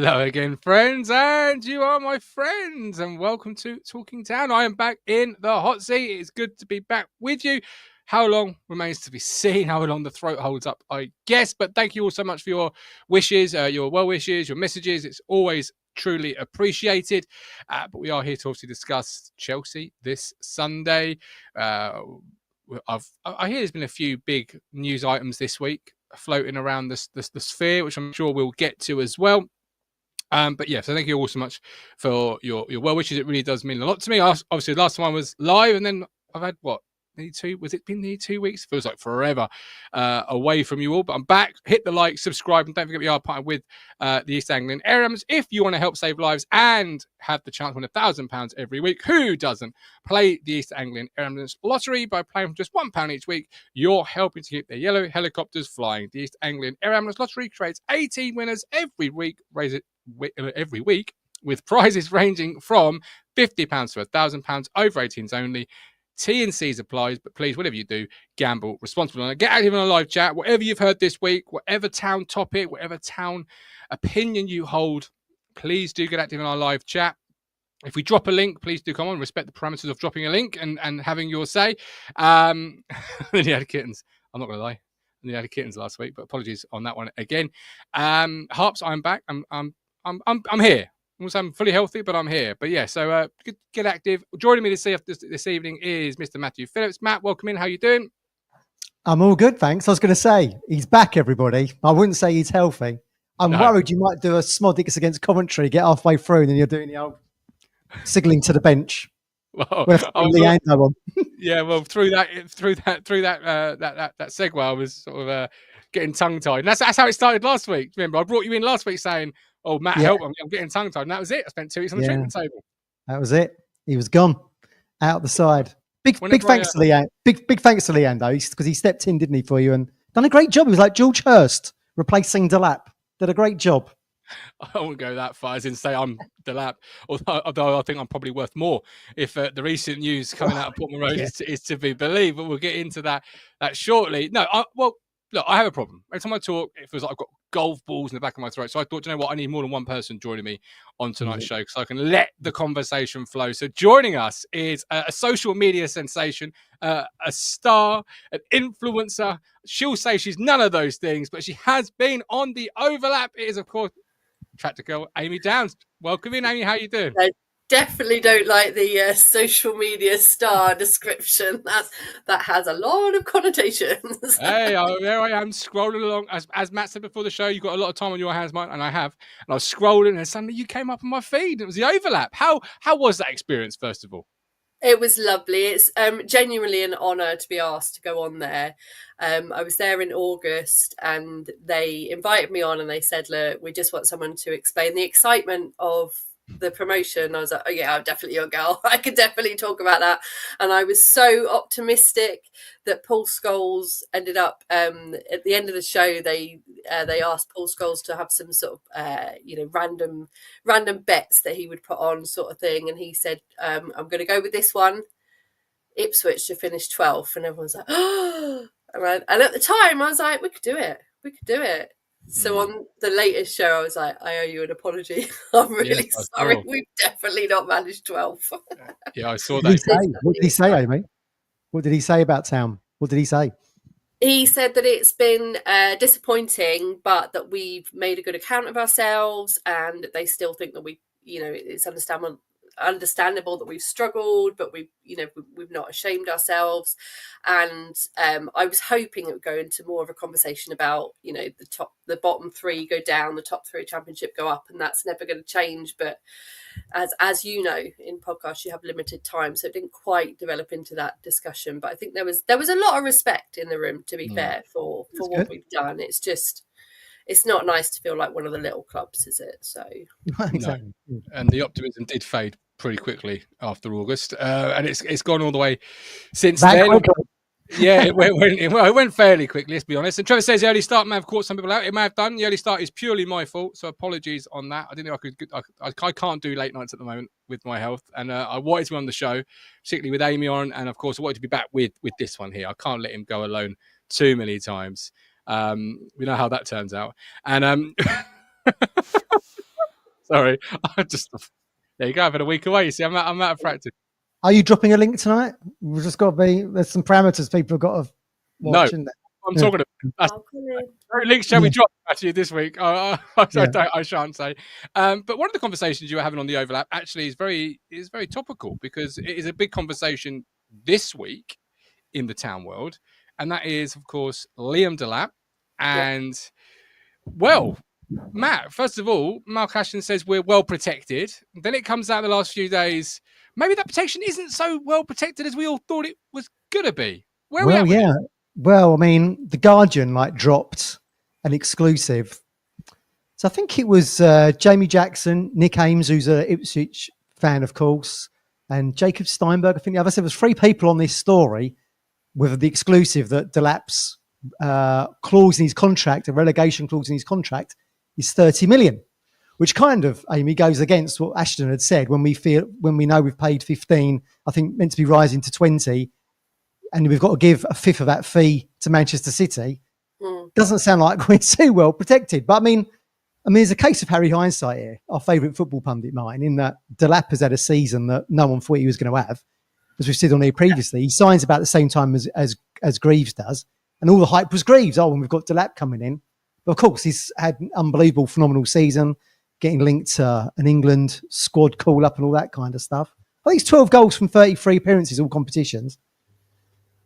Hello again, friends, and you are my friends, and welcome to Talking Town. I am back in the hot seat. It's good to be back with you. How long remains to be seen, how long the throat holds up, I guess. But thank you all so much for your wishes, your well wishes, your messages. It's always truly appreciated. But we are here to obviously discuss Chelsea this Sunday. I hear there's been a few big news items this week floating around the sphere, which I'm sure we'll get to as well. But yeah, so thank you all so much for your well wishes. It really does mean a lot to me. Obviously, the last time I was live, and then I've had nearly 2 weeks? Feels like forever away from you all, but I'm back. Hit the like, subscribe, and don't forget we are partnered with the East Anglian Air Ambulance. If you want to help save lives and have the chance to win £1,000 every week, who doesn't? Play the East Anglian Air Ambulance Lottery. By playing for just £1 each week, you're helping to keep their yellow helicopters flying. The East Anglian Air Ambulance Lottery creates 18 winners every week, with prizes ranging from £50 to £1,000 over 18s only. T&Cs applies, but please, whatever you do, gamble responsibly. Get active in a live chat. Whatever you've heard this week, whatever town topic, whatever town opinion you hold, please do get active in our live chat. If we drop a link, please do come on. Respect the parameters of dropping a link and having your say. Then you had kittens. I'm not going to lie. You had kittens last week, but apologies on that one again. Harps, I'm back. I'm here. I'm fully healthy, but I'm here. But yeah, so get active. Joining me this evening is Mr. Matthew Phillips. Matt, welcome in. How you doing? I'm all good, thanks. I was going to say, he's back, everybody. I wouldn't say he's healthy. I'm worried you might do a Smodix against Coventry, get halfway through, and then you're doing the old signalling to the bench. Well, yeah, well, through that segue, I was sort of getting tongue-tied. And that's how it started last week. Remember, I brought you in last week saying, "Oh, Matt, help! I'm getting tongue-tied." And that was it. I spent 2 weeks on the treatment table. That was it. He was gone, out the side. Big thanks to Leanne. Big thanks to Leanne though, because he stepped in, didn't he, for you, and done a great job. He was like George Hurst replacing Delap. Did a great job. I won't go that far as in say I'm Delap, although I think I'm probably worth more if the recent news coming out of Portman Road is to be believed. But we'll get into that shortly. No, look, I have a problem. Every time I talk, it feels like I've got golf balls in the back of my throat. So I thought, you know what, I need more than one person joining me on tonight's show so I can let the conversation flow. So joining us is a social media sensation, a star, an influencer. She'll say she's none of those things, but she has been on the overlap. It is, of course, Tractor Girl Amy Downs. Welcome in, Amy. How you doing? I definitely don't like the social media star description. That has a lot of connotations. Hey, there I am scrolling along. As Matt said before the show, you've got a lot of time on your hands, Mike, and I have. And I was scrolling, and suddenly you came up on my feed. It was the overlap. How was that experience, first of all? It was lovely. It's genuinely an honour to be asked to go on there. I was there in August and they invited me on and they said, look, we just want someone to explain the excitement of the promotion. I was like, oh yeah, I'm definitely your girl. I could definitely talk about that. And I was so optimistic that Paul Scholes ended up at the end of the show. They asked Paul Scholes to have some sort of random bets that he would put on, sort of thing. And he said, I'm going to go with this one, Ipswich to finish 12th. And everyone's like, oh. And at the time, I was like, we could do it. So on the latest show, I was like, I owe you an apology. I'm really sorry. We've definitely not managed 12. Yeah, I saw that. What did he say, Amy? What did he say about Town? What did he say? He said that it's been disappointing, but that we've made a good account of ourselves and that they still think that it's understandable that we've struggled, but we've not ashamed ourselves. And I was hoping it would go into more of a conversation about the bottom three go down, the top three championship go up, and that's never going to change. But as you know, in podcasts you have limited time, so it didn't quite develop into that discussion. But I think there was a lot of respect in the room, to be fair, for what we've done. It's just, it's not nice to feel like one of the little clubs, is it? So exactly. No. And the optimism did fade pretty quickly after August, and it's gone all the way since then. Yeah, it went fairly quickly, let's be honest. And Trevor says the early start may have caught some people out. It may have done. The early start is purely my fault, so apologies on that. I didn't know I can't do late nights at the moment with my health, and I wanted to be on the show, particularly with Amy on, and of course I wanted to be back with this one here. I can't let him go alone too many times. We know how that turns out, and Sorry, I just there you go. I've had a week away. You see, I'm out of practice. Are you dropping a link tonight? We've just got to be. There's some parameters people have got to watch. No, Isn't there? I'm talking about. Links shall we drop actually this week? I shan't say. But one of the conversations you were having on the overlap actually is very topical, because it is a big conversation this week in the town world, and that is, of course, Liam Delap. And well, Matt, first of all, Mark Ashton says we're well protected. Then it comes out the last few days, maybe that protection isn't so well protected as we all thought it was gonna be. Where are we at with it? Well, I mean, the Guardian dropped an exclusive. So I think it was Jamie Jackson, Nick Ames, who's an Ipswich fan, of course, and Jacob Steinberg. I think the other. So there was 3 people on this story with the exclusive that Delap's clause in his contract, a relegation clause in his contract, is 30 million, which kind of, Amy, goes against what Ashton had said when we know we've paid 15, I think meant to be rising to 20, and we've got to give a fifth of that fee to Manchester City. Doesn't sound like we're too well protected. But I mean, there's a case of Harry Hindsight here, our favourite football pundit, Martin, in that Delap has had a season that no one thought he was going to have. As we've said on here previously, he signs about the same time as Greaves does, and all the hype was Greaves. Oh, and we've got Delap coming in. But of course, he's had an unbelievable, phenomenal season, getting linked to an England squad call-up and all that kind of stuff. I think it's 12 goals from 33 appearances, all competitions.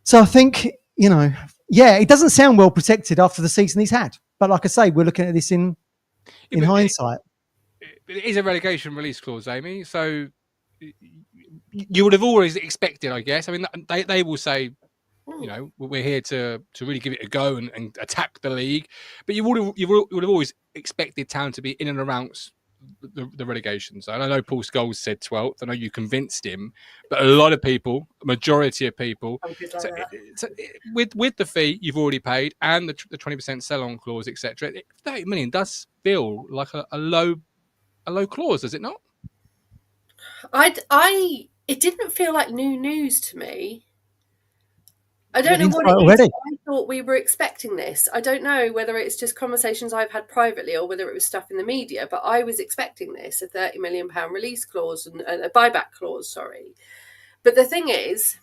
So I think, it doesn't sound well protected after the season he's had. But like I say, we're looking at this in hindsight. It is a relegation release clause, Amy. So you would have always expected, I guess. I mean, they will say, we're here to really give it a go and attack the league. But you would have always expected Town to be in and around the relegation zone. I know Paul Scholes said 12th. I know you convinced him, but a lot of people, a majority of people, with the fee you've already paid and the 20% sell-on clause, etc., 30 million does feel like a low clause, does it not? It didn't feel like new news to me. I don't know what it is. I thought we were expecting this. I don't know whether it's just conversations I've had privately or whether it was stuff in the media, but I was expecting this, a £30 million release clause and a buyback clause, sorry. But the thing is,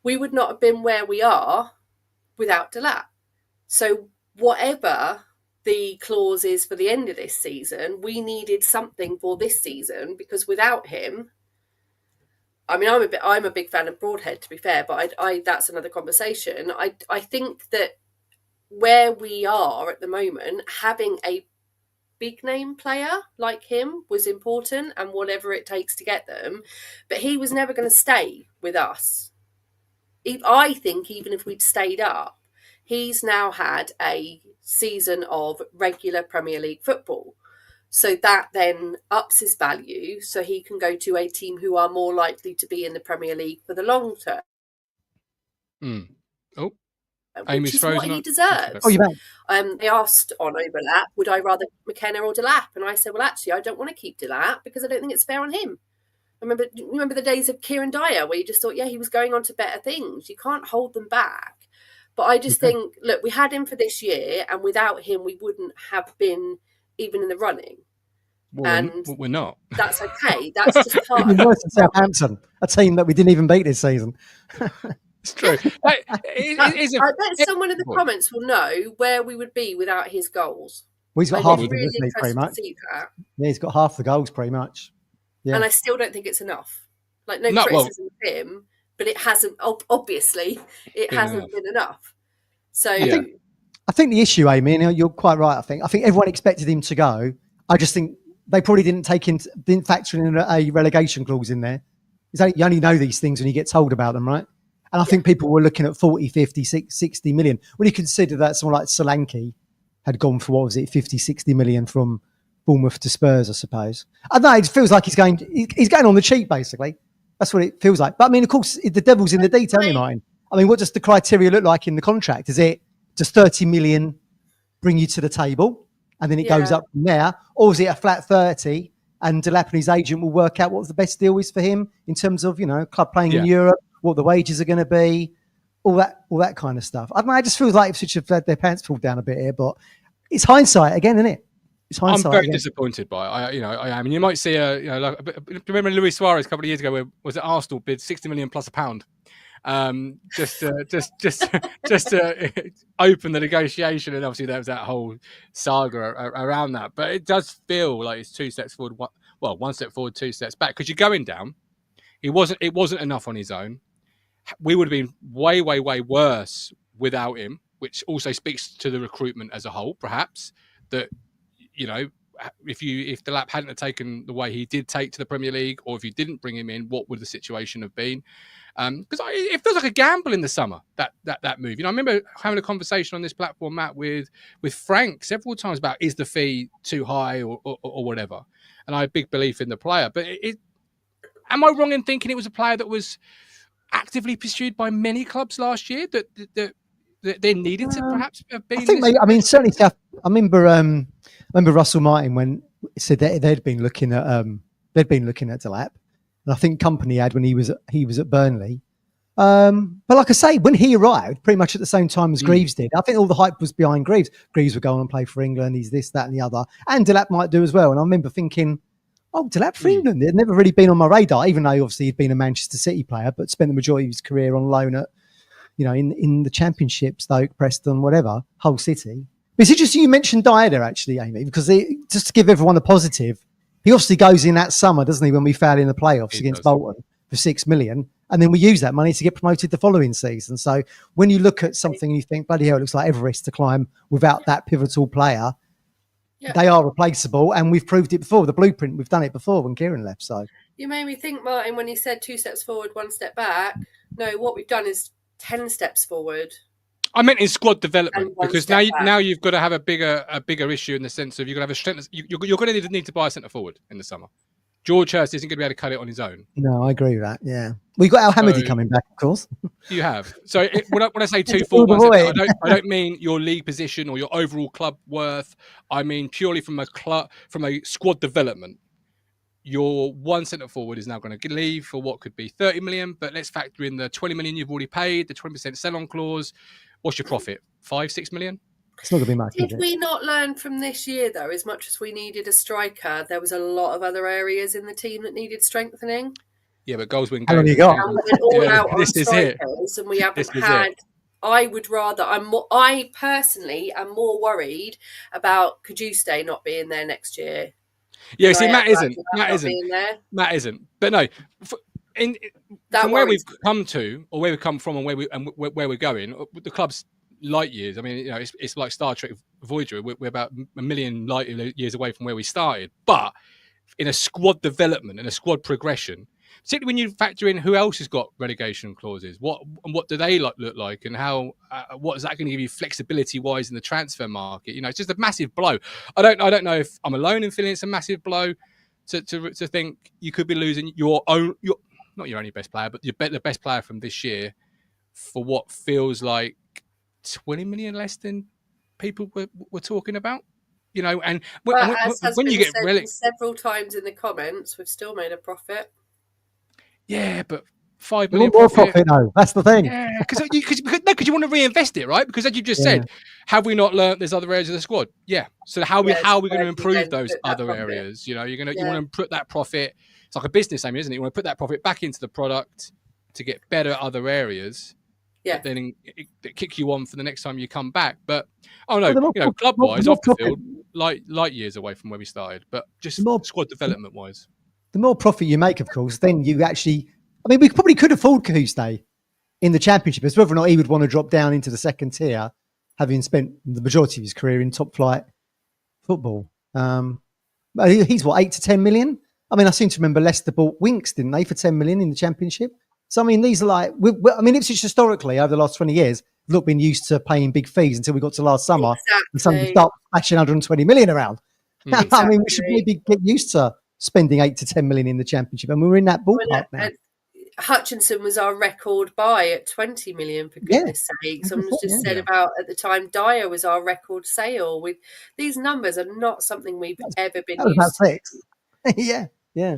we would not have been where we are without Delap. So whatever the clause is for the end of this season, we needed something for this season, because without him, I mean, I'm a big fan of Broadhead, to be fair, but I that's another conversation. I think that where we are at the moment, having a big name player like him was important, and whatever it takes to get them. But he was never going to stay with us. I think even if we'd stayed up, he's now had a season of regular Premier League football. So that then ups his value, so he can go to a team who are more likely to be in the Premier League for the long term. Oh, which is what he deserves. They asked on overlap, would I rather McKenna or Delap? And I said, well, actually, I don't want to keep Delap because I don't think it's fair on him. Remember the days of Kieran Dyer where you just thought, he was going on to better things. You can't hold them back. But I just think, look, we had him for this year, and without him, we wouldn't have been even in the running. Well, and we're not. That's okay. That's just part of it. Southampton, a team that we didn't even beat this season. It's true. I bet someone in the comments will know where we would be without his goals. Well, he's got half of them, isn't he, pretty much? Yeah, he's got half the goals, pretty much. Yeah. And I still don't think it's enough. Criticism of him, but it hasn't. Obviously, it hasn't been enough. So I think the issue, Amy, and you're quite right. I think everyone expected him to go. I just think they probably didn't factor in a relegation clause in there. You only know these things when you get told about them, right? And I think people were looking at 40, 50, 60 million. When you consider that someone like Solanke had gone for, 50, 60 million from Bournemouth to Spurs, I suppose. I don't know, it feels like he's going on the cheap, basically. That's what it feels like. But I mean, of course, the devil's in the detail, Martin. I mean, what does the criteria look like in the contract? Is it just 30 million bring you to the table? And then it goes up from there, or is it a flat 30? And Delap and his agent will work out what the best deal is for him in terms of club playing in Europe, what the wages are going to be, all that kind of stuff. I don't know. It just feels like Ipswich have had their pants pulled down a bit here, but it's hindsight again, isn't it? It's I'm hindsight very again. disappointed by it. I am. And you might see do you remember Luis Suarez a couple of years ago? Where was it Arsenal bid 60 million plus a pound? Just to open the negotiation, and obviously there was that whole saga around that. But it does feel like it's 2 steps forward, one step forward, 2 steps back, because you're going down. It wasn't enough on his own. We would have been way worse without him, which also speaks to the recruitment as a whole, perhaps. That, if Delap hadn't have taken the way he did take to the Premier League, or if you didn't bring him in, what would the situation have been? Because it feels like a gamble in the summer, that move. I remember having a conversation on this platform, Matt, with Frank several times about, is the fee too high or whatever. And I have big belief in the player, but am I wrong in thinking it was a player that was actively pursued by many clubs last year that they needed to perhaps have been? I think, certainly South. I remember Russell Martin when he said that they'd been looking at Delap, and I think Company had when he was at Burnley. But like I say, when he arrived, pretty much at the same time as Greaves did, I think all the hype was behind Greaves. Greaves would go on and play for England. He's this, that, and the other, and Delap might do as well. And I remember thinking, oh, Delap for England. It had never really been on my radar, even though obviously he'd been a Manchester City player, but spent the majority of his career on loan at, in the Championship, Stoke, Preston, whatever, Hull City. But it's interesting you mentioned Dyer there, actually, Amy, because just to give everyone a positive, he obviously goes in that summer, doesn't he, when we foul in the playoffs against Bolton for 6 million. And then we use that money to get promoted the following season. So when you look at something and you think, bloody hell, it looks like Everest to climb without that pivotal player, they are replaceable. And we've proved it before. The blueprint, we've done it before when Kieran left. So you made me think, Martin, when you said 2 steps forward, 1 step back. No, what we've done is 10 steps forward. I meant in squad development, because now you've got to have a bigger issue in the sense of you're going to have a strength. You're going to need to buy a centre forward in the summer. George Hurst isn't going to be able to cut it on his own. No, I agree with that. Yeah, we got Al Hamidi coming back, of course. You have. So when I say 2 forward, I don't mean your league position or your overall club worth. I mean purely from a squad development. Your 1 centre forward is now going to leave for what could be 30 million, but let's factor in the 20 million you've already paid, the 20% sell-on clause. What's your profit? 5-6 million? It's not going to be much. Did we not learn from this year, though, as much as we needed a striker, there was a lot of other areas in the team that needed strengthening? Yeah, but goals win games. How long you got? And we went all out on strikers, and we haven't had. I would rather. I personally am more worried about Cajuste not being there next year. Yeah, see, Matt isn't. But no, from where we've come to, or where we've come from, and where we're going, the club's light years. I mean, it's like Star Trek Voyager. We're about a million light years away from where we started. But in a squad development and a squad progression, particularly when you factor in who else has got relegation clauses, what do they look like, and how what is that going to give you flexibility wise in the transfer market? It's just a massive blow. I don't know if I'm alone in feeling it's a massive blow to think you could be losing not your only best player, but the best player from this year for what feels like 20 million less than people were talking about. And when you get several times in the comments, we've still made a profit. Yeah, but 5 million more profit. No, that's the thing. Yeah, because you want to reinvest it, right? Because as you just said, have we not learned there's other areas of the squad? Yeah. So how are we going to improve those other areas? You want to put that profit. It's like a business, Amy, isn't it? You want to put that profit back into the product to get better other areas. Yeah. But then it kick you on for the next time you come back. But club wise, off the field, light years away from where we started. But just squad development wise. The more profit you make, of course, then you actually... I mean, we probably could afford Cajuste in the Championship, as whether or not he would want to drop down into the second tier, having spent the majority of his career in top-flight football. He's, 8 to 10 million? I mean, I seem to remember Leicester bought Winks, didn't they, for 10 million in the Championship? So, I mean, these are like... Ipswich historically, over the last 20 years, have not been used to paying big fees until we got to last summer. Exactly. And suddenly start flashing 120 million around. Exactly. I mean, we should maybe get used to spending 8 to 10 million in the Championship, and we're in that ballpark now. Hutchinson was our record buy at 20 million, for goodness sake. Someone just said about at the time Dyer was our record sale. With these numbers are not something we've ever been used about to. 6. yeah.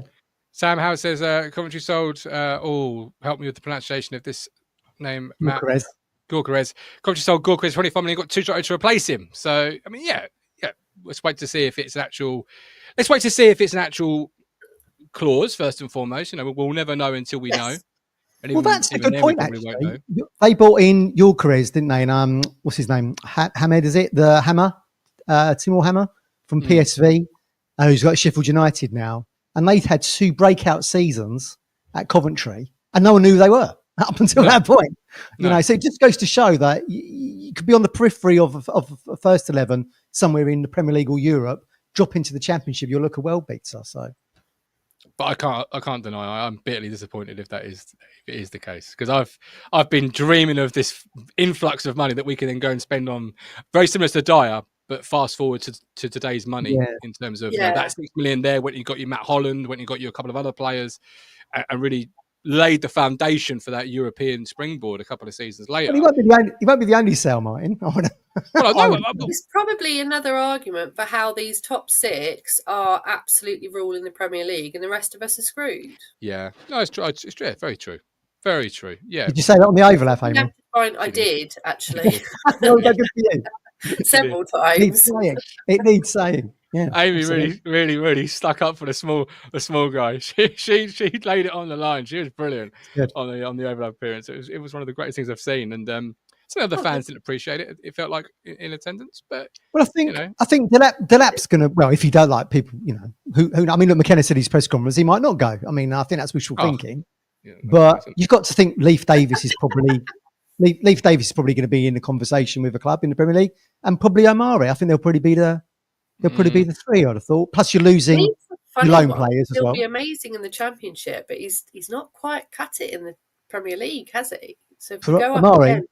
Sam Howe says Coventry sold. Help me with the pronunciation of this name, Matt. Gorkarez. Coventry sold Gorkarez 25 million. Got 2 strikers to replace him. So I mean, let's wait to see if it's an actual. Let's wait to see if it's an actual clause first and foremost. We'll never know until we know. And Well, that's a good then point. we probably won't Actually, know. they bought in Yorkeres, didn't they? And what's his name? Hamed, is it the Hammer? Timor Hammer from PSV, who's got Sheffield United now, and they've had 2 breakout seasons at Coventry, and no one knew who they were up until that point. You know, so it just goes to show that you could be on the periphery of a first 11 somewhere in the Premier League or Europe, drop into the Championship, you'll look a world beater. So. But I can't deny I'm bitterly disappointed if it is the case, because I've been dreaming of this influx of money that we can then go and spend on, very similar to Dyer, but fast forward to today's money in terms of that 6 million there when you got your Matt Holland, when you got you a couple of other players, and really laid the foundation for that European springboard a couple of seasons later. Well, he won't be the only sale, Martin. It's probably another argument for how these top 6 are absolutely ruling the Premier League and the rest of us are screwed. Yeah, no, it's true. It's true. Very true. Very true. Yeah. Did you say that on the overlap, Amy? I did, actually. No, good for you. Several times. It needs saying. Yeah, Amy really stuck up for the small guy. She laid it on the line. She was brilliant on the overlap appearance. It was one of the greatest things I've seen, and some of the fans didn't appreciate it. It felt like in attendance, but I think Delap's going to. Well, if you don't like people, who I mean, look, McKenna said his press conference, he might not go. I mean, I think that's wishful thinking. Yeah, but you've got to think Leif Davis is probably going to be in the conversation with a club in the Premier League, and probably Omari. I think they'll probably be the 3. I'd have thought. Plus, you're losing your loan players as well. He'll be amazing in the Championship, but he's not quite cut it in the Premier League, has he? So if you go Omari,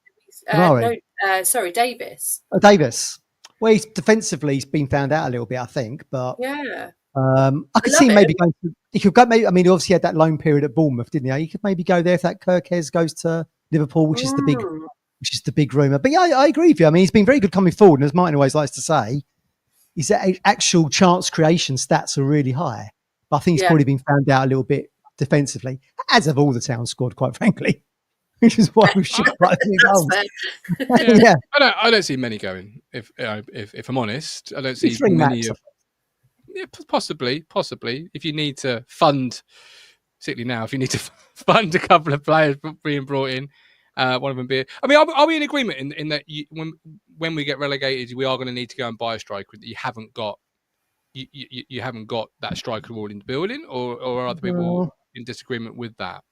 Davis. Oh, Davis. Well, he's defensively been found out a little bit, I think, but I could see maybe going to. He could go. Maybe, I mean, he obviously had that loan period at Bournemouth, didn't he? He could maybe go there if that Kirkes goes to Liverpool, which is the big rumour. But yeah, I agree with you. I mean, he's been very good coming forward, and as Martin always likes to say, his actual chance creation stats are really high. But I think he's probably been found out a little bit defensively, as of all the Town squad, quite frankly. Which is why we've shot quite a few goals. Yeah. I don't see many going. If I'm honest, I don't see many. Possibly. If you need to fund, particularly now, if you need to fund a couple of players being brought in, one of them being. I mean, are we in agreement in that when we get relegated, we are going to need to go and buy a striker that you haven't got? You haven't got that striker all in the building, or are other people in disagreement with that?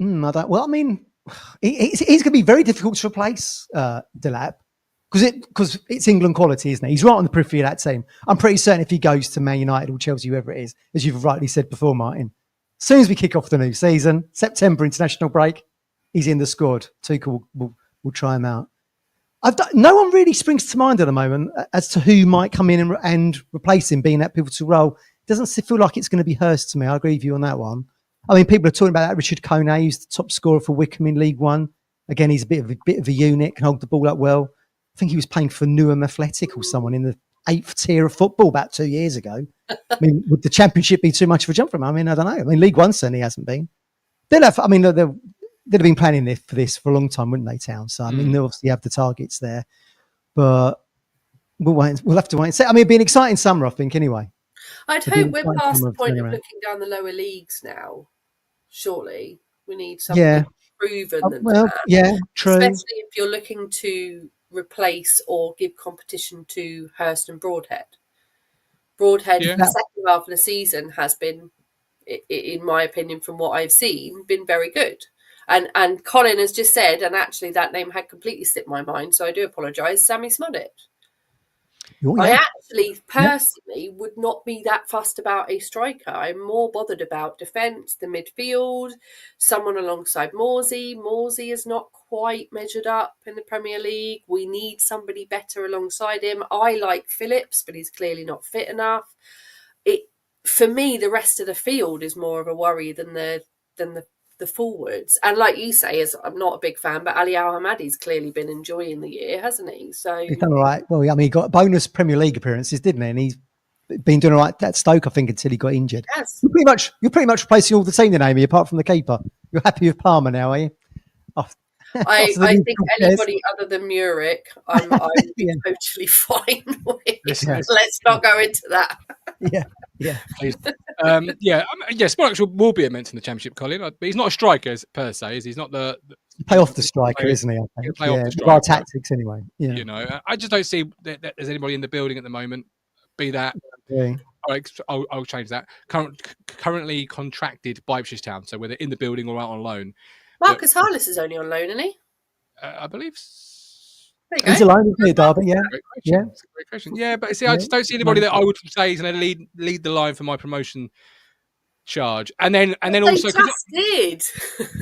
Well, I mean, he's going to be very difficult to replace Delap because it's England quality, isn't it? He's right on the periphery of that team. I'm pretty certain if he goes to Man United or Chelsea, whoever it is, as you've rightly said before, Martin, as soon as we kick off the new season, September international break, he's in the squad. Tuchel will try him out. No one really springs to mind at the moment as to who might come in and replace him being that pivotal role. It doesn't feel like it's going to be Hurst to me. I agree with you on that one. I mean, people are talking about that Richard Kone, who's the top scorer for Wickham in League One. Again, he's a bit of a unit, can hold the ball up well. I think he was playing for Newham Athletic or someone in the 8th tier of football about 2 years ago. I mean, would the Championship be too much of a jump for him? I mean, I don't know. I mean, League One certainly hasn't been. They'd have been planning for this for a long time, wouldn't they, Town? So, I mean, they obviously have the targets there. But we'll have to wait and see. I mean, it'd be an exciting summer, I think, anyway. I'd hope we're past the point of looking down the lower leagues now. Surely we need something proven than that. Yeah, true. Especially if you're looking to replace or give competition to Hurst and Broadhead. Broadhead, for the second half of the season, has been, in my opinion, from what I've seen, been very good. And Colin has just said, and actually that name had completely slipped my mind, so I do apologise, Sammy Smudditt. I actually personally would not be that fussed about a striker. I'm more bothered about defence, the midfield, someone alongside Morsey. Morsey is not quite measured up in the Premier League. We need somebody better alongside him. I like Phillips, but he's clearly not fit enough. For me, the rest of the field is more of a worry than the forwards. And like you say, I'm not a big fan, but Ali Al-Hamadi's clearly been enjoying the year, hasn't he? So he's done all right. Well, I mean, he got bonus Premier League appearances, didn't he? And he's been doing all right at Stoke, I think, until he got injured. Yes. You're pretty much replacing all the team then, Amy, apart from the keeper. You're happy with Palmer now, are you? I So the think musical chairs. anybody other than Muric, I'm Yeah. totally fine with. Listen, Let's not go into that. Yeah. please. Sparks will be immense in the Championship, Colin. But he's not a striker per se. He's not the Pay off the striker, isn't he? I think. play off the With striker. our tactics, anyway. Yeah. You know, I just don't see that there's anybody in the building at the moment. Be that. Yeah. I'll change that. Currently contracted by Ipswich Town, so whether in the building or out on loan. Marcus Harness is only on loan, isn't he? I believe. There you go. He's alone, isn't he, Derby? Yeah. Yeah. Great question. Yeah, but see, I just don't see anybody that I would say is going to lead the line for my promotion charge. And then also They just did.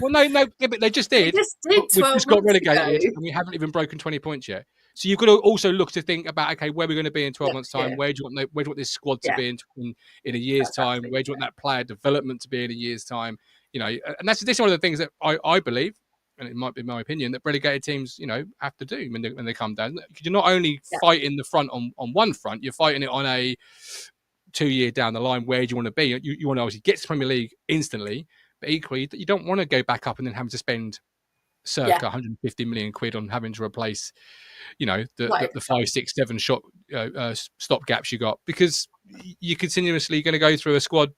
Well, no, but they just did. They just did. We've just got 12 months relegated, ago. and we haven't even broken 20 points yet. So you've got to also look to think about, okay, where we're going to be in 12 months' time. Yeah. Where do you want this squad to be in a year's time? Where do you want that player development to be in a year's time? You know, and this is one of the things that I believe, and it might be my opinion, that relegated teams, you know, have to do when they come down. You're not only fighting the front on one front, you're fighting it on a 2 year down the line. Where do you want to be? You want to obviously get to Premier League instantly, but equally you don't want to go back up and then having to spend circa 150 million quid on having to replace, you know, the 5, 6, 7 shot stop gaps you got, because you're continuously going to go through a squad,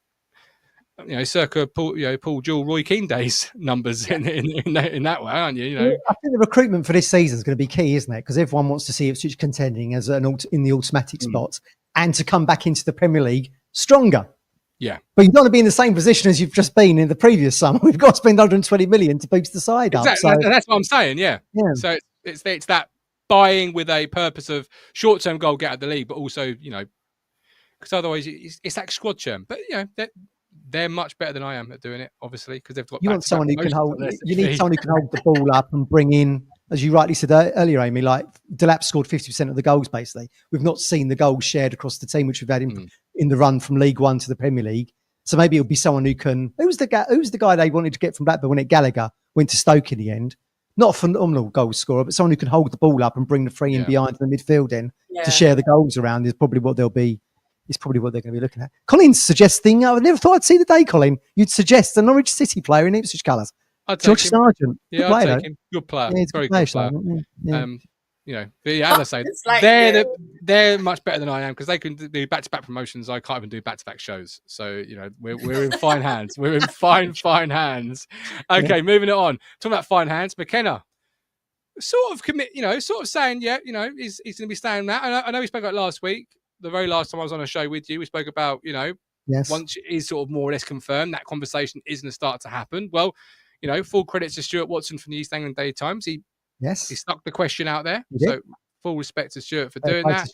you know, circa Paul Jewell, Roy Keane days numbers in that way, aren't you? You know, I think the recruitment for this season is going to be key, isn't it? Because everyone wants to see Ipswich contending as in the automatic spots and to come back into the Premier League stronger. Yeah, but you don't want to be in the same position as you've just been in the previous summer. We've got to spend 120 million to boost the side up. So that's what I'm saying. Yeah. So it's that buying with a purpose of short-term goal get out of the league, but also, you know, because otherwise it's that squad churn. But you know, they're much better than I am at doing it, obviously, because they've got. You want someone who can hold. You need someone who can hold the ball up and bring in, as you rightly said earlier, Amy. Like Delap scored 50% of the goals. Basically, we've not seen the goals shared across the team, which we've had in the run from League One to the Premier League. So maybe it'll be someone who can. Who's the guy they wanted to get from Blackburn when Gallagher went to Stoke in the end? Not a phenomenal goal scorer, but someone who can hold the ball up and bring the free in behind the midfield in to share the goals around is probably what they'll be. Is probably what they're going to be looking at. Colin's suggesting, I never thought I'd see the day, Colin. You'd suggest a Norwich City player in Ipswich colours. George Sargent. Yeah, I'd take him. Good player. Yeah, very good player. You know, as I say, they're much better than I am, because they can do back-to-back promotions. I can't even do back-to-back shows. So, you know, we're in fine hands. We're in fine hands. Okay, moving it on. Talking about fine hands, McKenna. Sort of saying, he's going to be staying that. I know we spoke about last week. The very last time I was on a show with you, we spoke about, you know, once it is sort of more or less confirmed, that conversation is going to start to happen. Well, you know, full credits to Stuart Watson from the East Anglian Daily Times. He stuck the question out there. So full respect to Stuart for doing that.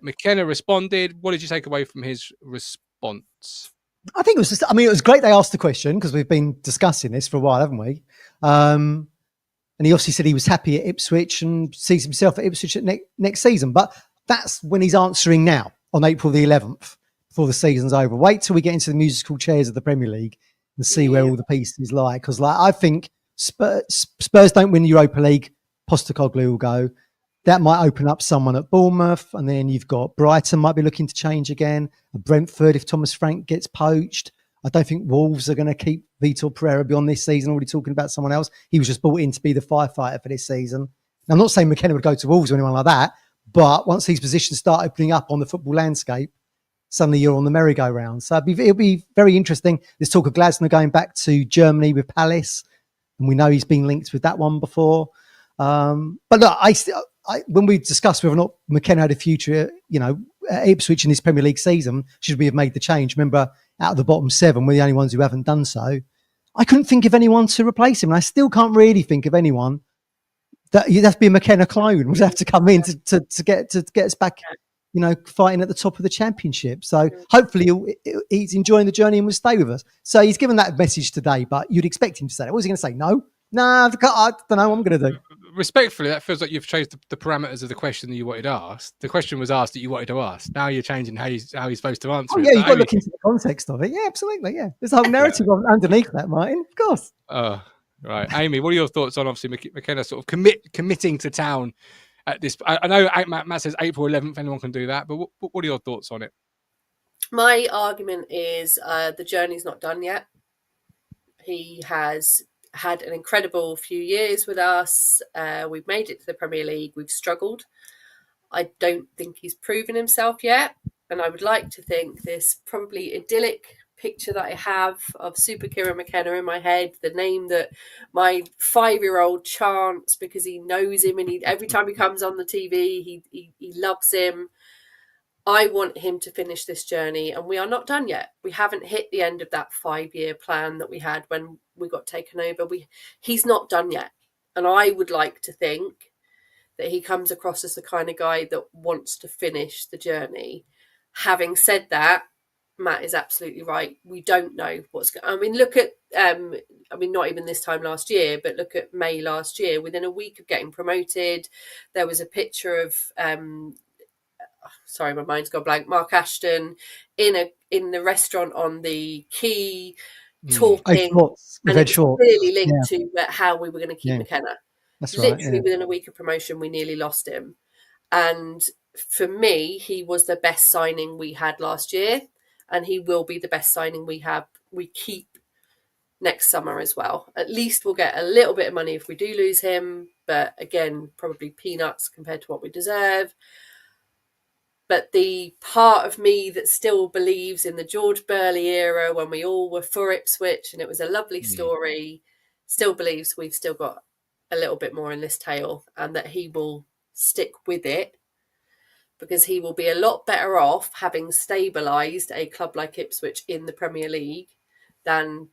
McKenna responded. What did you take away from his response? I think it was great they asked the question, because we've been discussing this for a while, haven't we? And he obviously said he was happy at Ipswich and sees himself at Ipswich next season. But that's when he's answering now on April the 11th, before the season's over. Wait till we get into the musical chairs of the Premier League and see where all the pieces lie. Because I think Spurs don't win the Europa League, Postecoglou will go. That might open up someone at Bournemouth. And then you've got Brighton might be looking to change again. Brentford, if Thomas Frank gets poached. I don't think Wolves are going to keep Vitor Pereira beyond this season. Already talking about someone else. He was just brought in to be the firefighter for this season. Now, I'm not saying McKenna would go to Wolves or anyone like that, but once these positions start opening up on the football landscape, suddenly you're on the merry-go-round. So it'll be very interesting. There's talk of Glasner going back to Germany with Palace, and we know he's been linked with that one before. But look, when we discussed whether or not McKenna had a future, you know, at Ipswich in this Premier League season, should we have made the change? Remember, out of the bottom 7, we're the only ones who haven't done so. I couldn't think of anyone to replace him, and I still can't really think of anyone. That you'd have to be a McKenna clone. Would have to come in to get us back, you know, fighting at the top of the Championship. So hopefully he's enjoying the journey and will stay with us. So he's given that message today, but you'd expect him to say that. What was he going to say? No, I don't know what I'm going to do. Respectfully, that feels like you've changed the parameters of the question that you wanted to ask. The question was asked that you wanted to ask. Now you're changing how he's supposed to answer it. Yeah, you've got to look into the context of it. Yeah, absolutely. Yeah, there's a whole narrative underneath that, Martin. Of course. Right, Amy, what are your thoughts on obviously McKenna sort of committing to Town at this? I know Matt says April 11th, anyone can do that, but what are your thoughts on it? My argument is the journey's not done yet. He has had an incredible few years with us. We've made it to the Premier League. We've struggled. I don't think he's proven himself yet. And I would like to think this probably idyllic picture that I have of Super Kieran McKenna in my head, the name that my 5-year-old chants because he knows him, and every time he comes on the TV, he loves him. I want him to finish this journey, and we are not done yet. We haven't hit the end of that 5-year plan that we had when we got taken over. He's not done yet. And I would like to think that he comes across as the kind of guy that wants to finish the journey. Having said that, Matt is absolutely right. We don't know what's going on. I mean, look at, not even this time last year, but look at May last year. Within a week of getting promoted, there was a picture of, sorry, my mind's gone blank, Mark Ashton in the restaurant on the quay talking. And it's clearly linked to how we were going to keep McKenna. That's literally within a week of promotion, we nearly lost him. And for me, he was the best signing we had last year, and he will be the best signing we keep next summer as well. At least we'll get a little bit of money if we do lose him, but again, probably peanuts compared to what we deserve. But the part of me that still believes in the George Burley era, when we all were for Ipswich and it was a lovely story, still believes we've still got a little bit more in this tale, and that he will stick with it, because he will be a lot better off having stabilised a club like Ipswich in the Premier League than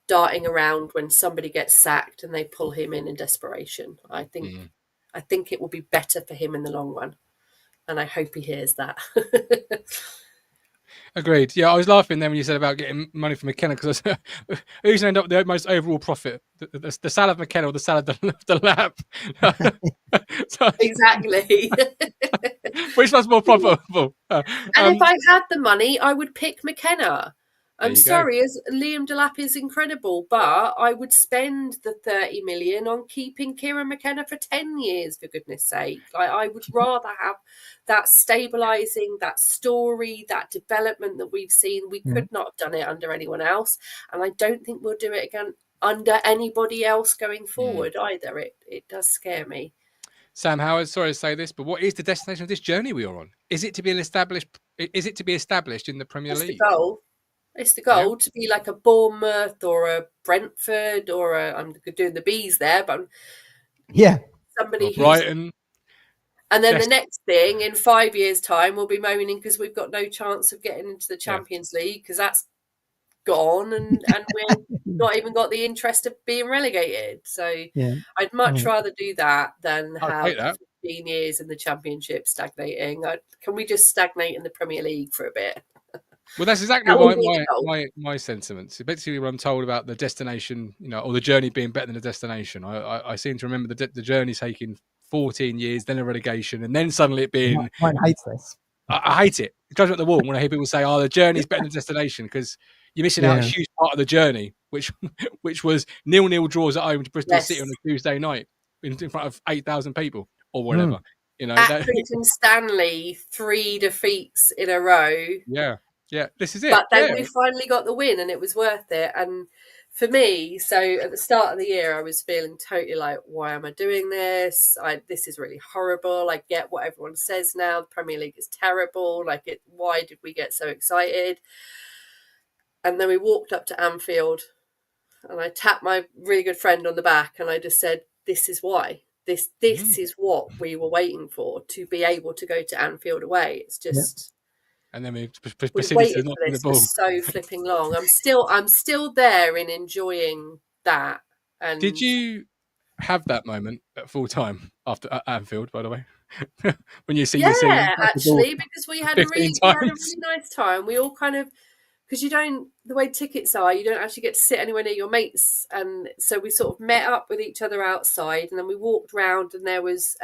darting around when somebody gets sacked and they pull him in desperation. I think it will be better for him in the long run, and I hope he hears that. Agreed. Yeah, I was laughing then when you said about getting money from McKenna, because who's going to end up with the most overall profit? The salad of McKenna or the salad of Delap? Exactly. Which one's more profitable? And if I had the money, I would pick McKenna. I'm sorry, as Liam Delap is incredible, but I would spend the 30 million on keeping Kieran McKenna for 10 years, for goodness sake. I would rather have that stabilising, that story, that development that we've seen. We could not have done it under anyone else, and I don't think we'll do it again under anybody else going forward either. It does scare me. Sam Howard, sorry to say this, but what is the destination of this journey we are on? Is it to be established in the Premier League? The goal. It's the goal to be like a Bournemouth or a Brentford or I'm doing the Bees there, but somebody who's Brighton. And then the next thing, in 5 years' time, we'll be moaning because we've got no chance of getting into the Champions League because that's gone, and we've not even got the interest of being relegated. So I'd much rather do that than have 15 years in the Championship stagnating. Can we just stagnate in the Premier League for a bit? Well, that's exactly my sentiments. Basically, when I'm told about the destination, or the journey being better than the destination, I seem to remember the journey taking 14 years, then a relegation, and then suddenly it being. I hate this. I hate it. It drives me up the wall when I hear people say, "Oh, the journey's better than the destination," because you're missing out a huge part of the journey, which was 0-0 draws at home to Bristol City on a Tuesday night in front of 8,000 people or whatever. At Clinton Stanley, 3 defeats in a row. Yeah, this is it. But then we finally got the win, and it was worth it. And for me, so at the start of the year, I was feeling totally like, why am I doing this? This is really horrible. I get what everyone says now. The Premier League is terrible. Why did we get so excited? And then we walked up to Anfield, and I tapped my really good friend on the back, and I just said, this is why. This is what we were waiting for, to be able to go to Anfield away. It's just... And then we proceeded to knock the ball. So flipping long. I'm still there in enjoying that. And did you have that moment at full time after at Anfield, by the way? When you see your scene? Actually, because we had a really nice time. We all kind of, because the way tickets are, you don't actually get to sit anywhere near your mates, and so we sort of met up with each other outside, and then we walked round, and there was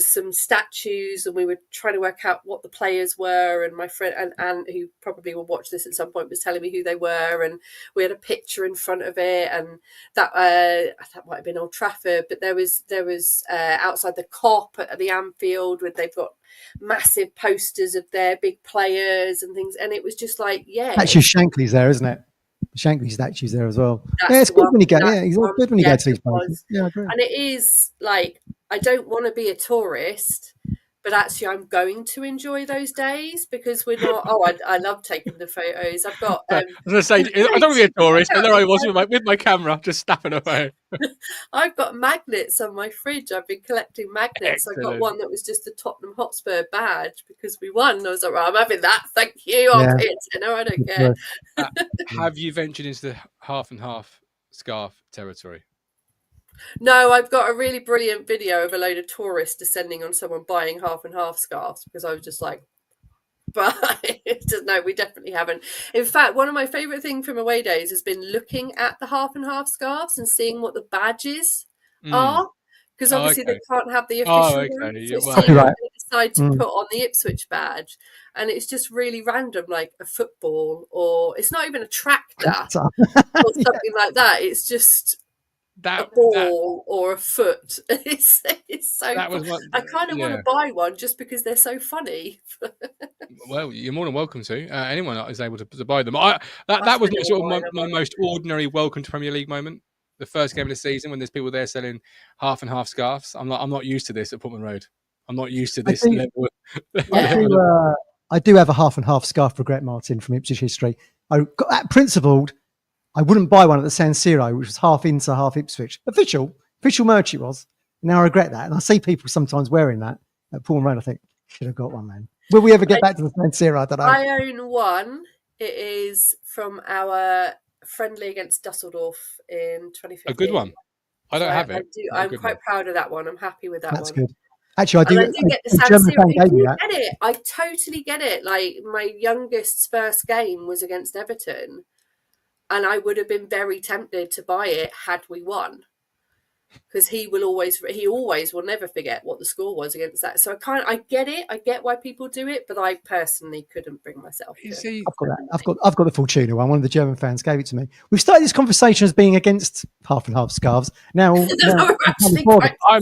some statues, and we were trying to work out what the players were, and my friend and Anne, who probably will watch this at some point, was telling me who they were, and we had a picture in front of it, and that might have been Old Trafford, but there was outside the Cop at the Anfield, where they've got massive posters of their big players and things, and it was just like, actually Shankly's there, isn't it? Shankly statues there as well. That's Yeah, it's the good one. when you go. That's Yeah, it's the all one. good when you go Yes, to these it places. was. Yeah, I agree. And it is like, I don't want to be a tourist, but actually I'm going to enjoy those days because we're not. Oh, I love taking the photos. I've got. I was going to say, I don't want to be a tourist, but there I was with my camera, just snapping away. I've got magnets on my fridge. I've been collecting magnets. I got Excellent. one that was just the Tottenham Hotspur badge because we won. I was like, right, I'm having that. Thank you. I'll Yeah. pay it dinner. I don't Good care. choice. Have you ventured into the half and half scarf territory? No, I've got a really brilliant video of a load of tourists descending on someone buying half and half scarves because I was just like, but no, we definitely haven't. In fact, one of my favourite things from away days has been looking at the half and half scarves and seeing what the badges are. Because Oh, obviously okay. they can't have the Oh, official okay. one. So Well, seeing yeah. what they decide to Mm. put on the Ipswich badge. And it's just really random, like a football, or it's not even a tractor So- or something like that. It's just a ball or a foot. It's so that was fun. what. I kind of want Yeah. to buy one just because they're so funny. Well, you're more than welcome to. Anyone is able to buy them. That Must was be my sort all of mine, my most ordinary welcome to Premier League moment. The first game of the season when there's people there selling half and half scarves. I'm not used to this at Portman Road. I'm not used to this level. I do have a half and half scarf regret, Martin, from Ipswich history. I got that principled. I wouldn't buy one at the San Siro, which was half Inter, half Ipswich. Official merch it was. Now I regret that. And I see people sometimes wearing that at Portman Road. I think, should have got one, man. Will we ever get back to the San Siro? I don't know. I own one. It is from our friendly against Dusseldorf in 2015. A good one. I don't have it. I'm quite proud of that one. I'm happy with that That's one. good. Actually, I do. And I do get the San German Siro. fan gave me You that. get it. I totally get it. Like my youngest's first game was against Everton, and I would have been very tempted to buy it had we won. Because he always will never forget what the score was against that. So I get it. I get why people do it, but I personally couldn't bring myself to. I've got that. I've got the Fortuna one. One of the German fans gave it to me. We've started this conversation as being against half and half scarves. Now I'm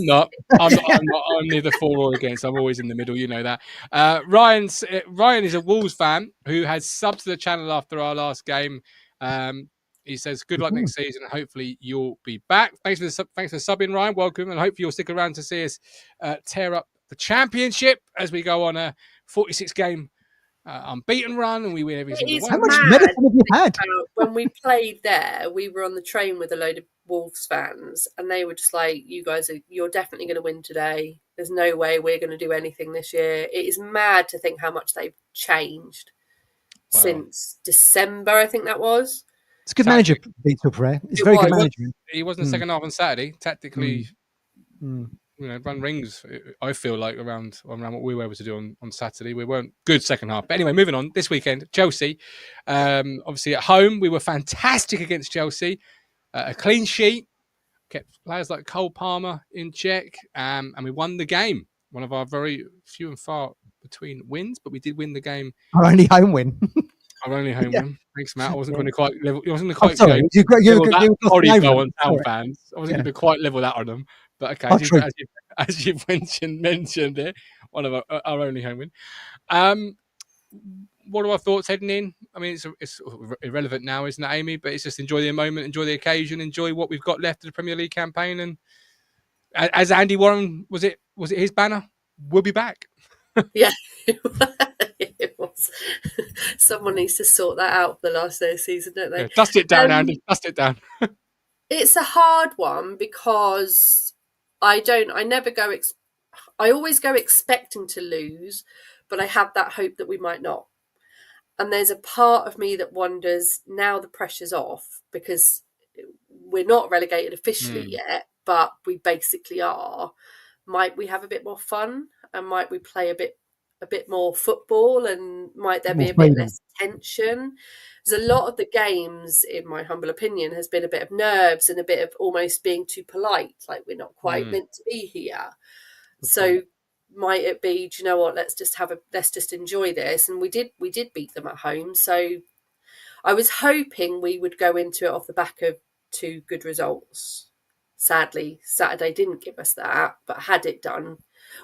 not. I'm neither for or against. I'm always in the middle. You know that. Ryan is a Wolves fan who has subbed to the channel after our last game. He says, "Good luck next season. Hopefully, you'll be back." Thanks for subbing, Ryan. Welcome, and hopefully you'll stick around to see us tear up the championship as we go on a 46 game unbeaten run, and we win every single one. How much medicine have you had? When we played there, we were on the train with a load of Wolves fans, and they were just like, you're definitely going to win today. There's no way we're going to do anything this year. It is mad to think how much they've changed since December, I think that was. It's a good manager, Vitor Pereira. It's very good management. He was in the second half on Saturday. Tactically, run rings, I feel like, around what we were able to do on Saturday. We weren't good second half. But anyway, moving on. This weekend, Chelsea. Obviously, at home, we were fantastic against Chelsea. A clean sheet. Kept players like Cole Palmer in check. And we won the game. One of our very few and far between wins, but we did win the game. Our only home win. Our only home win. Thanks, Matt. I wasn't going to quite level. I wasn't going to quite. Sorry, on Town fans. I wasn't going to quite level that on them. But okay, as you've mentioned it, one of our only home win. What are our thoughts heading in? I mean, it's irrelevant now, isn't it, Amy? But it's just enjoy the moment, enjoy the occasion, enjoy what we've got left of the Premier League campaign. And as Andy Warren, was it his banner? We'll be back. Yeah. It was. Someone needs to sort that out for the last day of the season, don't they? Yeah, dust it down, Andy. Dust it down. It's a hard one because I always go expecting to lose, but I have that hope that we might not. And there's a part of me that wonders, now the pressure's off, because we're not relegated officially yet, but we basically are. Might we have a bit more fun, and might we play a bit more football, and might there be a bit less tension? There's a lot of the games, in my humble opinion, has been a bit of nerves and a bit of almost being too polite, like we're not quite meant to be here. So might it be, do you know what, let's just enjoy this? And we did beat them at home. So I was hoping we would go into it off the back of 2 good results. Sadly, Saturday didn't give us that, but had it done,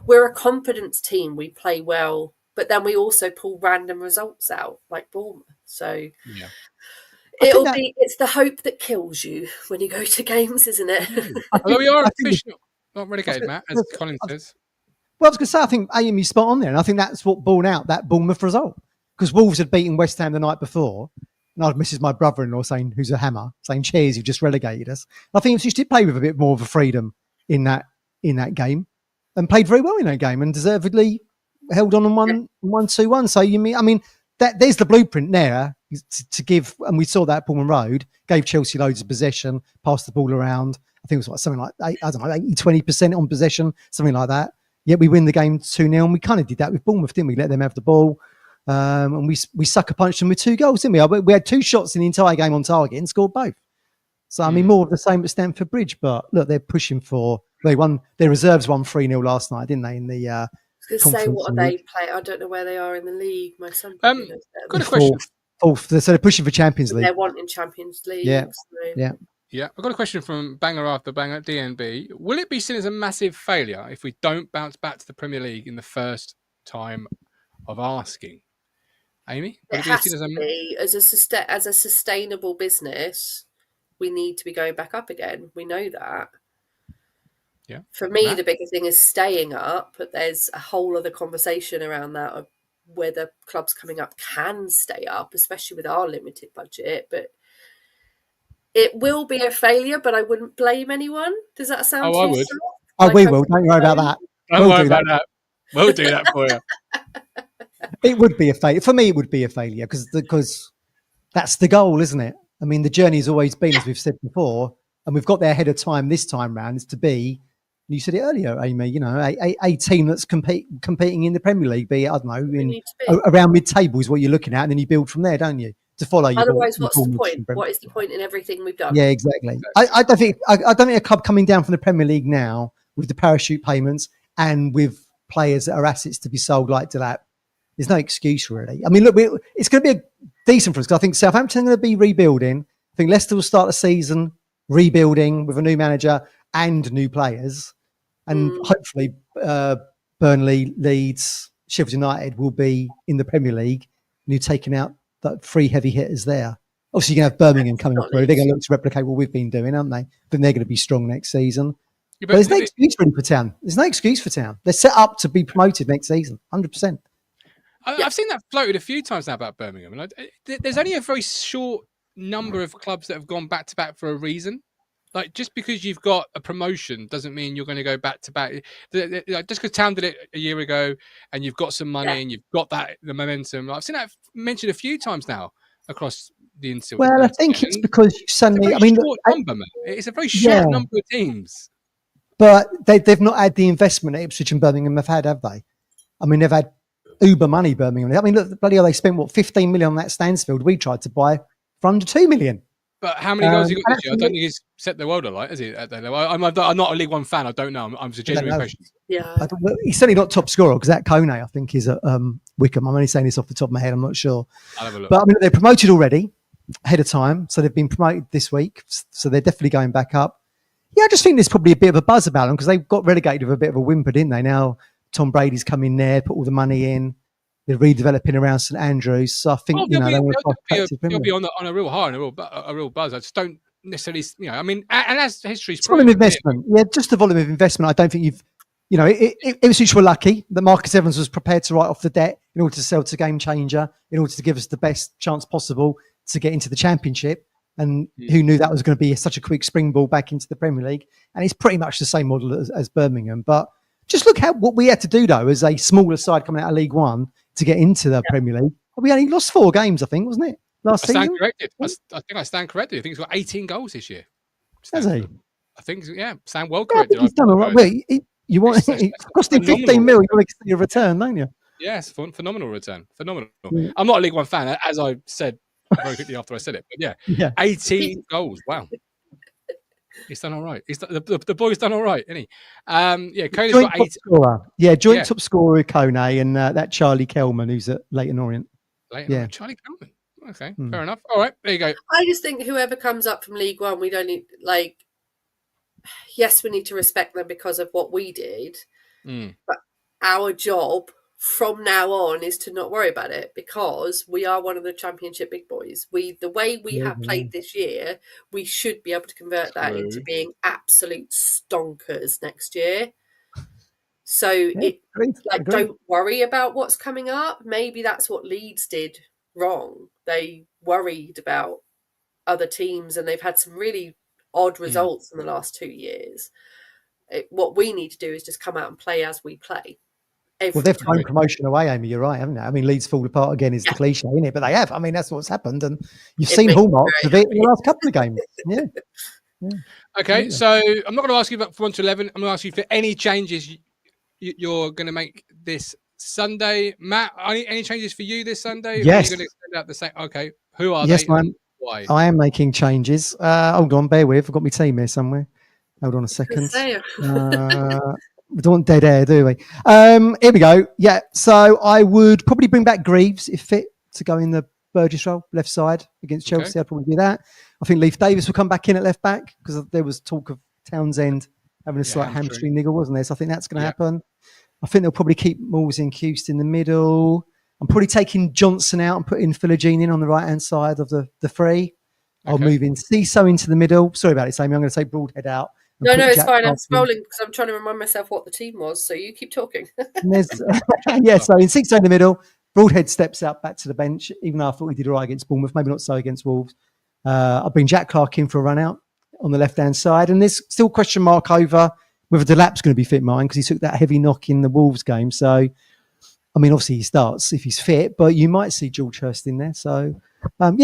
we're a confidence team. We play well, but then we also pull random results out like Bournemouth. So It's the hope that kills you when you go to games, isn't it? Although we are officially not relegated, Matt, as Colin says. Well, I was going to say, I think Amy's spot on there, and I think that's what borne out that Bournemouth result, because Wolves had beaten West Ham the night before, and I'd messaged my brother-in-law saying, who's a hammer, saying, "Cheers, you've just relegated us." I think Ipswich did play with a bit more of a freedom in that game, and played very well in that game, and deservedly held on and won 2-1. So there's the blueprint there to give, and we saw that at Pullman Road, gave Chelsea loads of possession, passed the ball around. I think it was something like 80-20% on possession, something like that. Yet we win the game 2-0, and we kind of did that with Bournemouth, didn't we? Let them have the ball, and we sucker punched them with 2 goals, didn't we? We had 2 shots in the entire game on target and scored both. So more of the same at Stamford Bridge. But look, they're pushing for. They won. Their reserves won 3-0 last night, didn't they? In the I was going to say, what are they playing? I don't know where they are in the league. My son got a question. Fourth. So they're pushing for Champions League. They're wanting Champions League. Yeah. So. Yeah, I've got a question from Banger After Banger, DNB. Will it be seen as a massive failure if we don't bounce back to the Premier League in the first time of asking? Amy? It has to be. As a sustainable business, we need to be going back up again. We know that. Yeah. For me, the bigger thing is staying up, but there's a whole other conversation around that of whether clubs coming up can stay up, especially with our limited budget. But it will be a failure, but I wouldn't blame anyone. Does that sound too soft? Oh, we will. Don't worry about that. Don't worry about that. We'll do that for you. It would be a failure. For me, it would be a failure because that's the goal, isn't it? I mean, the journey has always been, as we've said before, and we've got there ahead of time this time round, is to be, and you said it earlier, Amy, a team that's competing in the Premier League, be it, I don't know, around mid-table is what you're looking at, and then you build from there, don't you? To follow you. Otherwise, what's the point? What is the point in everything we've done? Yeah, exactly. I don't think a club coming down from the Premier League now with the parachute payments and with players that are assets to be sold like Delap, there's no excuse really. I mean, look, it's going to be decent for us because I think Southampton are going to be rebuilding. I think Leicester will start the season rebuilding with a new manager and new players, and hopefully Burnley, Leeds, Sheffield United will be in the Premier League. And you're taking out the 3 heavy hitters there. Obviously, you're going to have Birmingham coming through. They're going to look to replicate what we've been doing, aren't they? Then they're going to be strong next season. Yeah, but there's no excuse really for Town. There's no excuse for Town. They're set up to be promoted next season, 100%. I've seen that floated a few times now about Birmingham. And there's only a very short number of clubs that have gone back-to-back for a reason. Like, just because you've got a promotion doesn't mean you're going to go back-to-back. Just because Town did it a year ago and you've got some money and you've got the momentum. I've seen that mentioned a few times now across the Insular. Well, I think it's because you suddenly... It's a very short number of teams. But they've not had the investment that Ipswich and Birmingham have they? I mean, they've had uber money, Birmingham. I mean, look, bloody hell, they spent, 15 million on that Stansfield we tried to buy for under 2 million. But how many goals have you got this year? I don't think he's set the world alight, has he? I'm not a League One fan. I don't know. I'm just genuine question. Yeah. He's certainly not top scorer because that Kone, I think, is at Wickham. I'm only saying this off the top of my head. I'm not sure. I'll have a look. But I mean, they're promoted already ahead of time. So they've been promoted this week. So they're definitely going back up. Yeah, I just think there's probably a bit of a buzz about them because they got relegated with a bit of a whimper, didn't they? Now Tom Brady's come in there, put all the money in. They're redeveloping around St Andrews. So I think, they want to they'll be on a real high and a real buzz. I just don't necessarily, I mean, and as history's volume of investment. Yeah, just the volume of investment. I don't think Ipswich were lucky that Marcus Evans was prepared to write off the debt in order to sell to Game Changer, in order to give us the best chance possible to get into the Championship. And who knew that was going to be such a quick springboard back into the Premier League? And it's pretty much the same model as Birmingham. But just look at what we had to do, though, as a smaller side coming out of League One to get into the Premier League. We only lost 4 games, I think, wasn't it? Last season? I think I stand corrected. I think he's got 18 goals this year. Has he? I think, stand well corrected. He's done all right. Wait, it cost him 15 million. You want to see a return, don't you? Yes, phenomenal return. Phenomenal. Yeah. I'm not a League One fan, as I said very quickly after I said it. But 18 goals. Wow. He's done all right. The boy's done all right, isn't he? Kone's got 8. Joint top scorer with Kone and that Charlie Kelman, who's at Leyton Orient. Charlie Kelman. Okay, fair enough. All right, there you go. I just think whoever comes up from League One, we don't need, yes, we need to respect them because of what we did. But our job from now on is to not worry about it, because we are one of the Championship big boys. The way we have played this year, we should be able to convert that into being absolute stonkers next year. So Agreed. don't worry about what's coming up. Maybe that's what Leeds did wrong. They worried about other teams, and they've had some really odd results in the last 2 years. What we need to do is just come out and play as we play. Well, they've thrown promotion away, Amy. You're right, haven't they? I mean, Leeds fall apart again is the cliche, isn't it? But they have. I mean, that's what's happened, and you've seen hallmarks of it in the last couple of games. Yeah. Okay, so I'm not going to ask you about from 1 to 11. I'm going to ask you for any changes you're going to make this Sunday. Matt, any changes for you this Sunday? Yes. Or are you going to extend out the same? Okay, who are they? Why? I am making changes. Hold on, bear with. I've got my team here somewhere. Hold on a second. We don't want dead air, do we? Here we go. Yeah, so I would probably bring back Greaves if fit to go in the Burgess role, left side against Chelsea. Okay. I'd probably do that. I think Leif Davis will come back in at left back because there was talk of Townsend having a slight hamstring niggle, wasn't there? So I think that's going to happen. I think they'll probably keep Moores and Cust in the middle. I'm probably taking Johnson out and putting Philogene in on the right-hand side of the three. I'll move in Ciso into the middle. Sorry about it, Amy. I'm going to take Broadhead out. No, it's fine. I'm scrolling because I'm trying to remind myself what the team was. So you keep talking. So in Ciso in the middle, Broadhead steps out back to the bench, even though I thought he did all right against Bournemouth, maybe not so against Wolves. I'll bring Jack Clark in for a run out on the left-hand side. And there's still question mark over whether Delap's going to be fit, mine, because he took that heavy knock in the Wolves game. So, I mean, obviously he starts if he's fit, but you might see George Hurst in there. So, I'm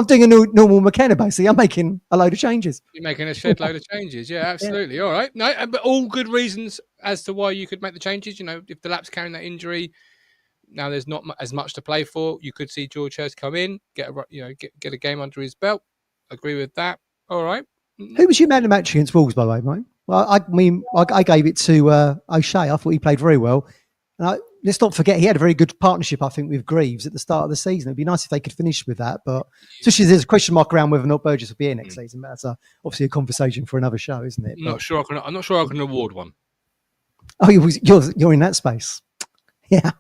doing a normal McKenna, basically. I'm making a load of changes. You're making a shed load of changes. Yeah, absolutely. Yeah. All right. No, but all good reasons as to why you could make the changes. You know, if Delap's carrying that injury, now there's not as much to play for. You could see George Hurst come in, get a game under his belt. Agree with that. All right. Who was your man of the match against Wolves, by the way, mate? Well, I gave it to O'Shea. I thought he played very well. And let's not forget, he had a very good partnership, I think, with Greaves at the start of the season. It'd be nice if they could finish with that. But especially there's a question mark around whether or not Burgess will be here next season. But that's obviously a conversation for another show, isn't it? I'm not sure I can award one. Oh, you're in that space. Yeah.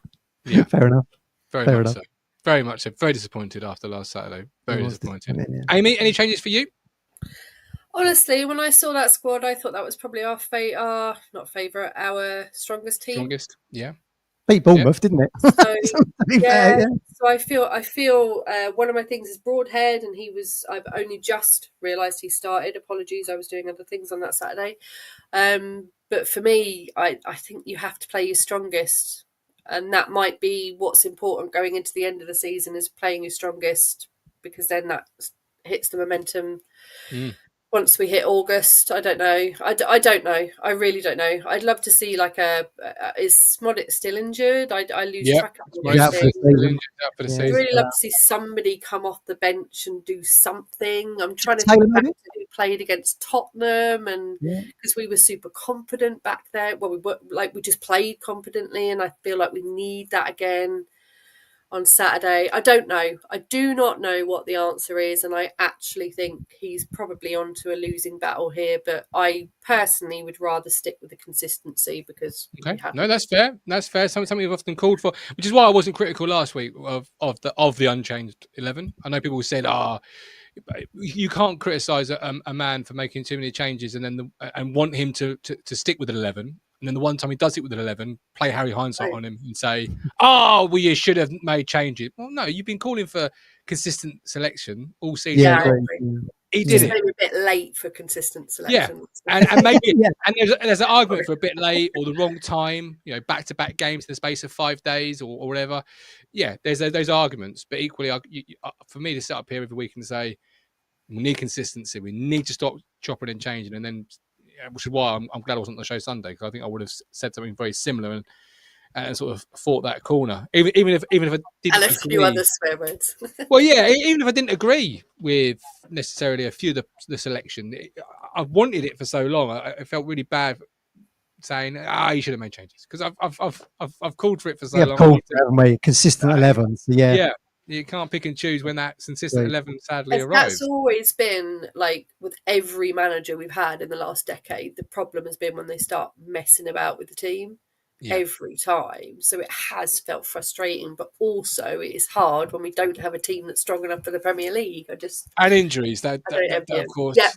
Fair enough. Very much so. Very much so. Very disappointed after last Saturday. Very disappointed. Amy, any changes for you? Honestly, when I saw that squad, I thought that was probably our strongest team. Strongest, yeah. Beat Bournemouth, didn't it? So, so I feel one of my things is Broadhead, and I've only just realised he started. Apologies, I was doing other things on that Saturday. But for me, I think you have to play your strongest, and that might be what's important going into the end of the season, is playing your strongest, because then that hits the momentum. Once we hit August, I don't know. I don't know. I really don't know. I'd love to see is Smodic still injured? I lose track of I'd really love to see somebody come off the bench and do something. I'm trying to think back to who played against Tottenham, and because we were super confident back there. Well, we just played confidently, and I feel like we need that again on Saturday. I don't know. I do not know what the answer is, and I actually think he's probably onto a losing battle here, but I personally would rather stick with the consistency, because no, that's fair. That's fair. Something we've often called for, which is why I wasn't critical last week of the unchanged 11. I know people said, you can't criticise a man for making too many changes and want him to stick with an 11. And then the one time he does it with an 11, play Harry Hindsight on him and say, you should have made changes. Well, no, you've been calling for consistent selection all season. Yeah, he did it. Maybe a bit late for consistent selection. Yeah, and maybe and there's an argument for a bit late or the wrong time. You know, back-to-back games in the space of 5 days or whatever. Yeah, there's those arguments. But equally, for me to sit up here every week and say we need consistency, we need to stop chopping and changing, and then. Which is why I'm glad I wasn't on the show Sunday, because I think I would have said something very similar and sort of fought that corner. Even if I didn't, and a few other swear words. Well, yeah, even if I didn't agree with necessarily a few of the selection, I wanted it for so long. I felt really bad saying, you should have made changes, because I've called for it for so long. Called for it, haven't we? Consistent 11. So yeah. You can't pick and choose when that consistent 11 sadly arrives. That's always been, like, with every manager we've had in the last decade. The problem has been when they start messing about with the team, every time. So it has felt frustrating, but also it is hard when we don't have a team that's strong enough for the Premier League. And injuries, that of course, yeah,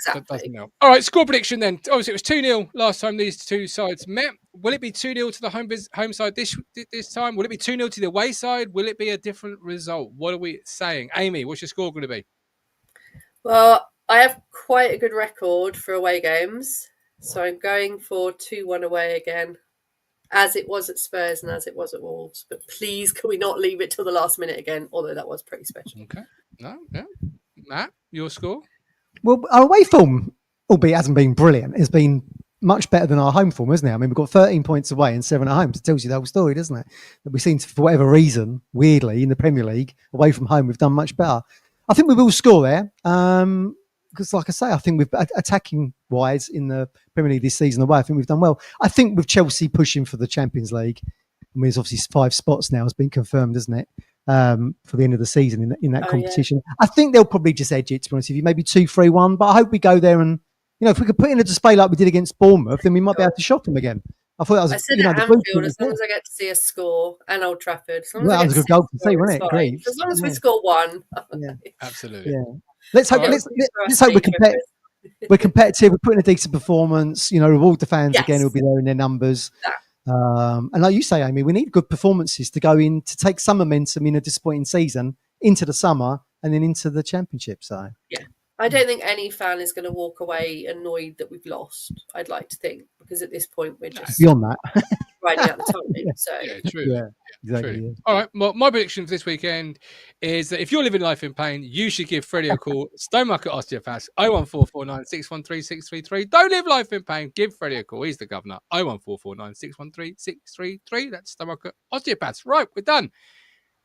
that doesn't help. All right, score prediction then. Obviously, it was 2-0 last time these two sides met. Will it be 2-0 to the home side this time? Will it be 2-0 to the away side? Will it be a different result? What are we saying? Amy, what's your score going to be? Well, I have quite a good record for away games, so I'm going for 2-1 away again, as it was at Spurs and as it was at Wolves. But please, can we not leave it till the last minute again? Although that was pretty special. Okay. No, yeah. Matt, your score? Well, our away form, albeit hasn't been brilliant, has been much better than our home form, isn't it? I mean, we've got 13 points away and 7 at home. So it tells you the whole story, doesn't it? That we seem to, for whatever reason, weirdly, in the Premier League, away from home, we've done much better. I think we will score there. Because, like I say, I think we've attacking wise in the Premier League this season away, I think we've done well. I think with Chelsea pushing for the Champions League, I mean, there's obviously 5 spots now, has been confirmed, isn't it? For the end of the season in that competition. Yeah. I think they'll probably just edge it, to be honest with you, maybe 2-3-1. But I hope we go there and, if we could put in a display like we did against Bournemouth, then we might be able to shock them again. I thought that was. I said at Anfield, as long as I get to see a score, and Old Trafford. As long as that was a good goal to see, wasn't it? Great. As long as we score one. Yeah, absolutely. Yeah. Let's hope. Let's hope we're competitive. We're putting a decent performance. Reward the fans again who'll be there in their numbers. And like you say, Amy, we need good performances to go in to take some momentum in a disappointing season into the summer and then into the Championship. So yeah. I don't think any fan is going to walk away annoyed that we've lost. I'd like to think, because at this point we're just beyond that, riding out the time. So true. Yeah, exactly. True. Yeah. All right. Well, my prediction for this weekend is that if you're living life in pain, you should give Freddie a call. Stowmarket Osteopaths 01449 613 633. Don't live life in pain. Give Freddie a call. He's the governor. 01449 613 633. That's Stowmarket Osteopaths. Right, we're done.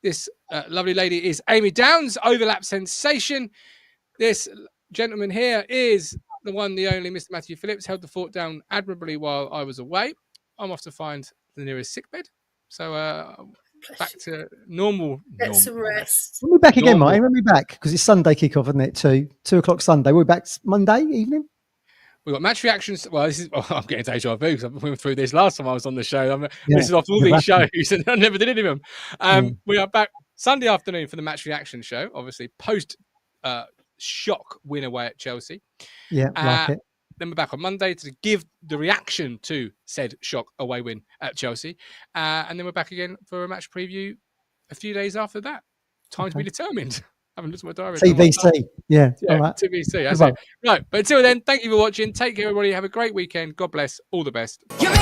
This lovely lady is Amy Downs, overlap sensation. This gentleman here is the one, the only Mr. Matthew Phillips, held the fort down admirably while I was away. I'm off to find the nearest sickbed. So back to normal. Get some rest. We'll be back again, Martin. When we back, because it's Sunday kickoff, isn't it? 2 o'clock Sunday. We're back Monday evening. We've got match reactions. Well, I'm getting deja vu because I went through this last time I was on the show. This is off all these shows and I never did any of them. We are back Sunday afternoon for the match reaction show, obviously post shock win away at Chelsea. Yeah, like it. Then we're back on Monday to give the reaction to said shock away win at Chelsea. And then we're back again for a match preview a few days after that. Time to be determined. I haven't looked at my diary. TVC. Yeah. All right. TVC. That's it. Right. But until then, thank you for watching. Take care, everybody. Have a great weekend. God bless. All the best. Bye.